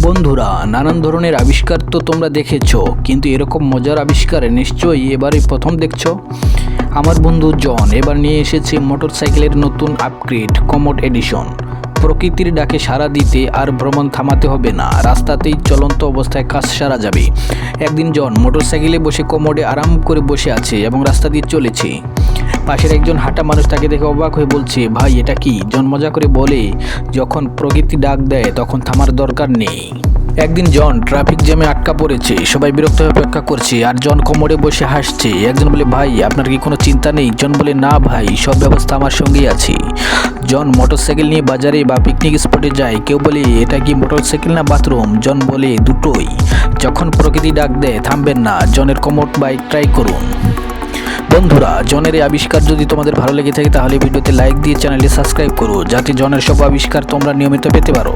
বন্ধুরা, নানান ধরনের আবিষ্কার তো তোমরা দেখেছো, কিন্তু এরকম মজার আবিষ্কার নিশ্চয়ই এবারই প্রথম দেখছো। আমার বন্ধু জন এবার নিয়ে এসেছে মোটরসাইকেলের নতুন আপগ্রেড কমোড এডিশন। প্রকৃতির ডাকে সাড়া দিতে আর ভ্রমণ থামাতে হবে না, রাস্তাতেই চলন্ত অবস্থায় কাজ সারা যাবে। একদিন জন মোটরসাইকেলে বসে কমোডে আরাম করে বসে আছে এবং রাস্তা দিয়ে চলেছে। পাশের একজন হাঁটা মানুষ তাকে দেখে অবাক হয়ে বলছে, ভাই এটা কি? জন মজা করে বলে, যখন প্রকৃতি ডাক দেয় তখন থামার দরকার নেই। একদিন জন ট্রাফিক জ্যামে আটকা পড়েছে, সবাই বিরক্ত হয়ে অপেক্ষা করছে আর জন কোমরে বসে হাসছে। একজন বলে, ভাই আপনার কি কোনো চিন্তা নেই? জন বলে, না ভাই, সব ব্যবস্থা আমার সঙ্গেই আছে। জন মোটরসাইকেল নিয়ে বাজারে বা পিকনিক স্পটে যায়। কেউ বলে, এটা কি মোটরসাইকেল না বাথরুম? জন বলে, দুটোই। যখন প্রকৃতি ডাক দেয় থামবেন না, জনের কমোড বাইক ট্রাই করুন। বন্ধুরা, জনের এই আবিষ্কার যদি তোমাদের ভালো লেগে থাকে তাহলে ভিডিওতে লাইক দিয়ে চ্যানেলটি সাবস্ক্রাইব করো, যাতে জনের সব আবিষ্কার তোমরা নিয়মিত পেতে পারো।